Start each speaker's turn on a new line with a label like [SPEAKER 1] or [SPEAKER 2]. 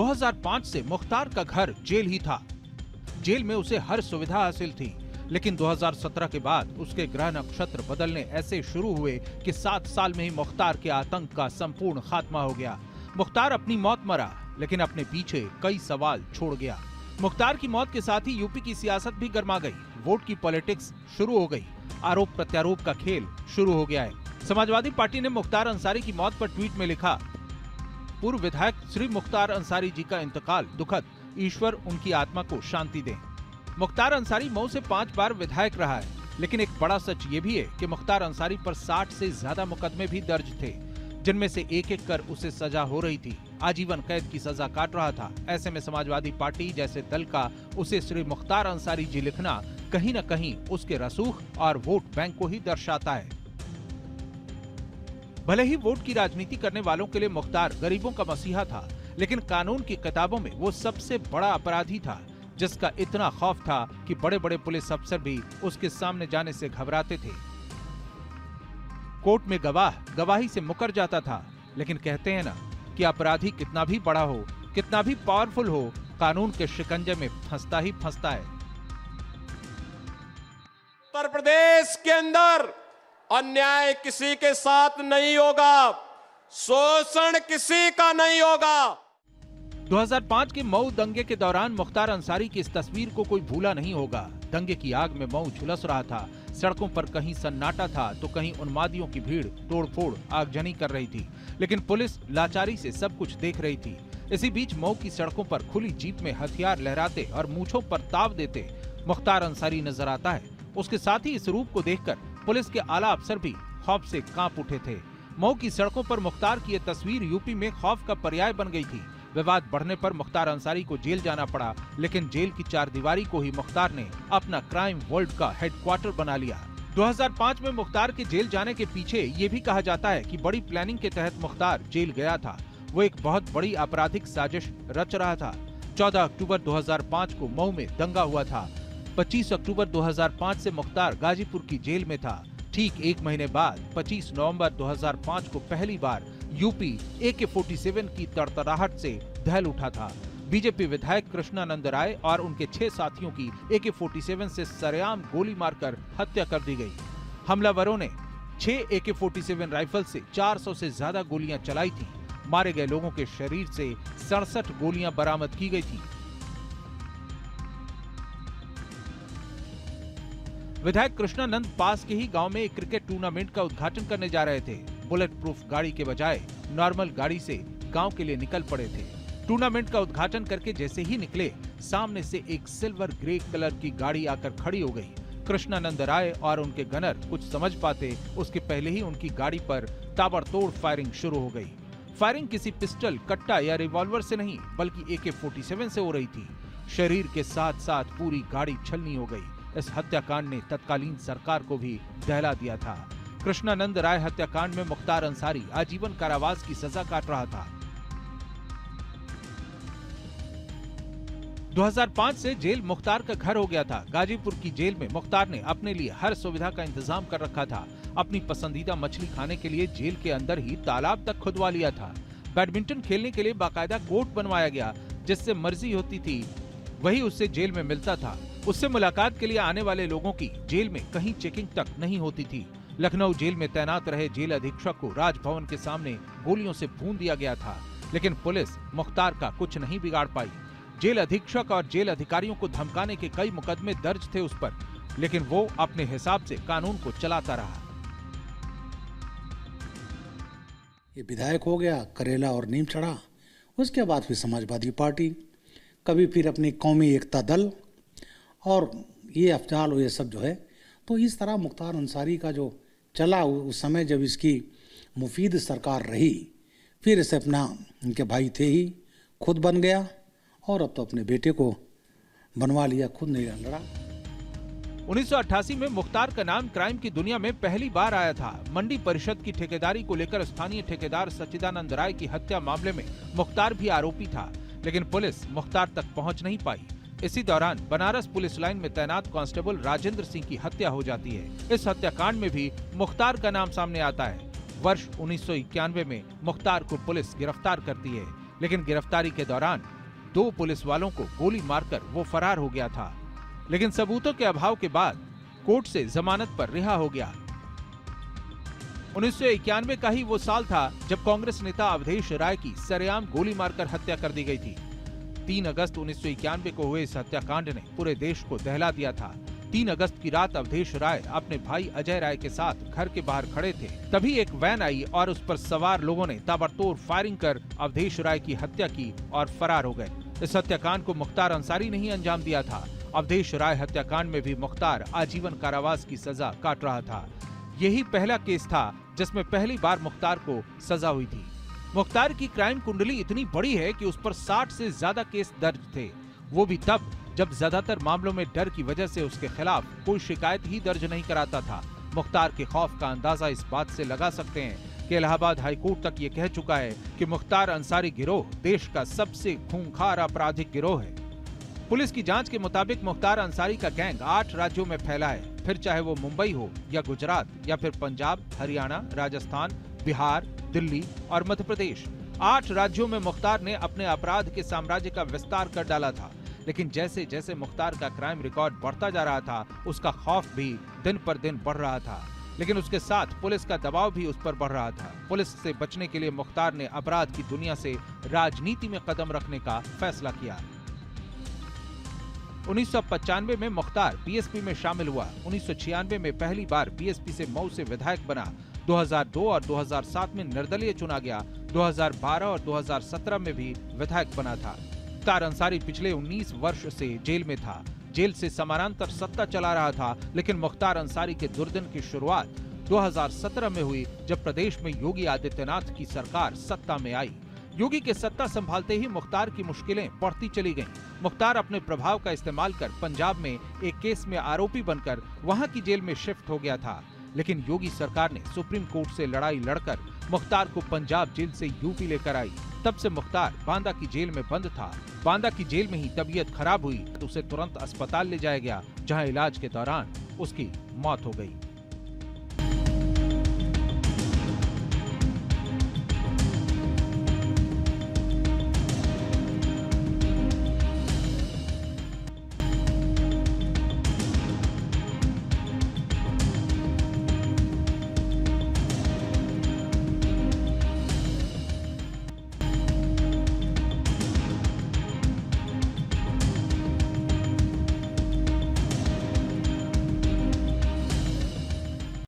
[SPEAKER 1] 2005 से मुख्तार का घर जेल ही था। जेल में उसे हर सुविधा हासिल थी, लेकिन 2017 के बाद उसके ग्रह नक्षत्र बदलने ऐसे शुरू हुए कि 7 साल में ही मुख्तार के आतंक का संपूर्ण खात्मा हो गया। मुख्तार अपनी मौत मरा, लेकिन अपने पीछे कई सवाल छोड़ गया। मुख्तार की मौत के साथ ही यूपी की सियासत भी गर्मा गई। वोट की पॉलिटिक्स शुरू हो गई। आरोप प्रत्यारोप का खेल शुरू हो गया है। समाजवादी पार्टी ने मुख्तार अंसारी की मौत पर ट्वीट में लिखा, पूर्व विधायक श्री मुख्तार अंसारी जी का इंतकाल दुखद, ईश्वर उनकी आत्मा को शांति दें। मुख्तार अंसारी मऊ से 5 बार विधायक रहा है, लेकिन एक बड़ा सच ये भी है कि मुख्तार अंसारी पर 60 से ज्यादा मुकदमे भी दर्ज थे, जिनमें से एक एक कर उसे सजा हो रही थी। आजीवन कैद की सजा काट रहा था। ऐसे में समाजवादी पार्टी जैसे दल का उसे श्री मुख्तार अंसारी जी लिखना कहीं न कहीं उसके रसूख और वोट बैंक को ही दर्शाता है। भले ही वोट की राजनीति करने वालों के लिए मुख्तार गरीबों का मसीहा था, लेकिन कानून की किताबों में वो सबसे बड़ा अपराधी था, जिसका इतना खौफ था कि बड़े बड़े पुलिस अफसर भी उसके सामने जाने से घबराते थे। कोर्ट में गवाह गवाही से मुकर जाता था, लेकिन कहते हैं ना कि अपराधी कितना भी बड़ा हो, कितना भी पावरफुल हो, कानून के शिकंजे में फंसता ही फंसता है।
[SPEAKER 2] उत्तर प्रदेश के अंदर अन्याय किसी के साथ नहीं होगा, शोषण किसी का नहीं होगा।
[SPEAKER 1] 2005 के मऊ दंगे के दौरान मुख्तार अंसारी की इस तस्वीर को कोई भूला नहीं होगा। दंगे की आग में मऊ झुलस रहा था। सड़कों पर कहीं सन्नाटा था तो कहीं उन्मादियों की भीड़ तोड़फोड़ आगजनी कर रही थी, लेकिन पुलिस लाचारी से सब कुछ देख रही थी। इसी बीच मऊ की सड़कों पर खुली जीप में हथियार लहराते और मूंछों पर ताव देते मुख्तार अंसारी नजर आता है। उसके साथ ही इस रूप को देखकर पुलिस के आला अफसर भी खौफ से कांप उठे थे। मऊ की सड़कों पर मुख्तार की यह तस्वीर यूपी में खौफ का पर्याय बन गई थी। विवाद बढ़ने पर मुख्तार अंसारी को जेल जाना पड़ा, लेकिन जेल की चारदीवारी को ही मुख्तार ने अपना क्राइम वर्ल्ड का हेडक्वार्टर बना लिया। 2005 में मुख्तार के जेल जाने के पीछे ये भी कहा जाता है कि बड़ी प्लानिंग के तहत मुख्तार जेल गया था। वो एक बहुत बड़ी आपराधिक साजिश रच रहा था। 14 अक्टूबर 2005 को मऊ में दंगा हुआ था। 25 अक्टूबर 2005 से मुख्तार गाजीपुर की जेल में था। ठीक एक महीने बाद 25 नवंबर 2005 को पहली बार यूपी AK-47 की तड़तड़ाहट से दहल उठा था। बीजेपी विधायक कृष्णानंद राय और उनके 6 साथियों की AK-47 से सरेआम गोली मारकर हत्या कर दी गई। हमलावरों ने 6 AK-47 राइफल से 400 से ज्यादा गोलियां चलाई थी। मारे गए लोगों के शरीर से 67 गोलियां बरामद की गई थी। विधायक कृष्णानंद पास के ही गांव में एक क्रिकेट टूर्नामेंट का उद्घाटन करने जा रहे थे। बुलेट प्रूफ गाड़ी के बजाय नॉर्मल गाड़ी से गांव के लिए निकल पड़े थे। टूर्नामेंट का उद्घाटन करके जैसे ही निकले, सामने से एक सिल्वर ग्रे कलर की गाड़ी आकर खड़ी हो गई। कृष्णानंद राय और उनके गनर कुछ समझ पाते उसके पहले ही उनकी गाड़ी पर ताबड़तोड़ फायरिंग शुरू हो गई। फायरिंग किसी पिस्टल, कट्टा या रिवॉल्वर से नहीं, बल्कि AK-47 से हो रही थी। शरीर के साथ साथ पूरी गाड़ी छलनी हो गई। इस हत्याकांड ने तत्कालीन सरकार को भी दहला दिया था। कृष्णानंद राय हत्याकांड में मुख्तार अंसारी आजीवन कारावास की सजा काट रहा था। 2005 से जेल मुख्तार का घर हो गया था। गाजीपुर की जेल में मुख्तार ने अपने लिए हर सुविधा का इंतजाम कर रखा था। अपनी पसंदीदा मछली खाने के लिए जेल के अंदर ही तालाब तक खुदवा लिया था। बैडमिंटन खेलने के लिए बाकायदा कोर्ट बनवाया गया, जिससे मर्जी होती थी वही उससे जेल में मिलता था। उससे मुलाकात के लिए आने वाले लोगों की जेल में कहीं चेकिंग तक नहीं होती थी। लखनऊ जेल में तैनात रहे जेल अधीक्षक को राजभवन के सामने गोलियों से भून दिया गया था, लेकिन पुलिस मुख्तार का कुछ नहीं बिगाड़ पाई। जेल अधीक्षक और जेल अधिकारियों को धमकाने के कई मुकदमे दर्ज थे उस पर, लेकिन वो अपने हिसाब से कानून को चलाता रहा।
[SPEAKER 3] ये विधायक हो गया, करेला और नीम चढ़ा। उसके बाद फिर समाजवादी पार्टी, कभी फिर अपनी कौमी एकता दल, और ये अफजाल ये सब जो है। तो इस तरह मुख्तार अंसारी का जो चला उस समय जब इसकी मुफीद सरकार रही, फिर इसे अपना, उनके भाई थे ही, खुद बन गया और अब तो अपने बेटे को बनवा लिया, खुद नहीं लड़ा।
[SPEAKER 1] 1988 में मुख्तार का नाम क्राइम की दुनिया में पहली बार आया था। मंडी परिषद की ठेकेदारी को लेकर स्थानीय ठेकेदार सच्चिदानंद राय की हत्या मामले में मुख्तार भी आरोपी था, लेकिन पुलिस मुख्तार तक पहुंच नहीं पाई। इसी दौरान बनारस पुलिस लाइन में तैनात कांस्टेबल राजेंद्र सिंह की हत्या हो जाती है। इस हत्याकांड में भी मुख्तार का नाम सामने आता है। वर्ष 1991 में मुख्तार को पुलिस गिरफ्तार करती है। लेकिन गिरफ्तारी के दौरान 2 पुलिस वालों को गोली मारकर वो फरार हो गया था, लेकिन सबूतों के अभाव के बाद कोर्ट से जमानत पर रिहा हो गया। 1991 का ही वो साल था जब कांग्रेस नेता अवधेश राय की सरेआम गोली मारकर हत्या कर दी गई थी। 3 अगस्त 1991 को हुए इस हत्याकांड ने पूरे देश को दहला दिया था। 3 अगस्त की रात अवधेश राय अपने भाई अजय राय के साथ घर के बाहर खड़े थे, तभी एक वैन आई और उस पर सवार लोगों ने ताबड़तोड़ फायरिंग कर अवधेश राय की हत्या की और फरार हो गए। इस हत्याकांड को मुख्तार अंसारी ने ही अंजाम दिया था। अवधेश राय हत्याकांड में भी मुख्तार आजीवन कारावास की सजा काट रहा था। यही पहला केस था जिसमें पहली बार मुख्तार को सजा हुई थी। मुख्तार की क्राइम कुंडली इतनी बड़ी है कि उस पर 60 से ज्यादा केस दर्ज थे, वो भी तब जब ज्यादातर मामलों में डर की वजह से उसके खिलाफ कोई शिकायत ही दर्ज नहीं कराता था। मुख्तार के खौफ का अंदाजा इस बात से लगा सकते हैं कि इलाहाबाद हाईकोर्ट तक ये कह चुका है कि मुख्तार अंसारी गिरोह देश का सबसे खूंखार आपराधिक गिरोह है। पुलिस की जांच के मुताबिक मुख्तार अंसारी का गैंग 8 राज्यों में फैला है, फिर चाहे वो मुंबई हो या गुजरात या फिर पंजाब, हरियाणा, राजस्थान, बिहार, दिल्ली और मध्य प्रदेश। 8 राज्यों में मुख्तार ने अपने अपराध के साम्राज्य का विस्तार कर डाला था। लेकिन जैसे जैसे मुख्तार का क्राइम रिकॉर्ड बढ़ता जा रहा था, उसका खौफ भी दिन पर दिन बढ़ रहा था, लेकिन उसके साथ पुलिस का दबाव भी उस पर बढ़ रहा था। पुलिस से बचने के लिए मुख्तार ने अपराध की दुनिया से राजनीति में कदम रखने का फैसला किया। 1995 में मुख्तार बीएसपी में शामिल हुआ। 1996 में पहली बार बीएसपी से मऊ से विधायक बना। 2002 और 2007 में निर्दलीय चुना गया। 2012 और 2017 में भी विधायक बना था। मुख्तार अंसारी पिछले 19 वर्ष से जेल में था। जेल से समानांतर सत्ता चला रहा था, लेकिन मुख्तार अंसारी के दुर्दिन की शुरुआत 2017 में हुई, जब प्रदेश में योगी आदित्यनाथ की सरकार सत्ता में आई। योगी के सत्ता संभालते ही मुख्तार की मुश्किलें बढ़ती चली गईं। मुख्तार अपने प्रभाव का इस्तेमाल कर पंजाब में एक केस में आरोपी बनकर वहां की जेल में शिफ्ट हो गया था, लेकिन योगी सरकार ने सुप्रीम कोर्ट से लड़ाई लड़कर मुख्तार को पंजाब जेल से यूपी लेकर आई। तब से मुख्तार बांदा की जेल में बंद था। बांदा की जेल में ही तबीयत खराब हुई तो उसे तुरंत अस्पताल ले जाया गया, जहां इलाज के दौरान उसकी मौत हो गई।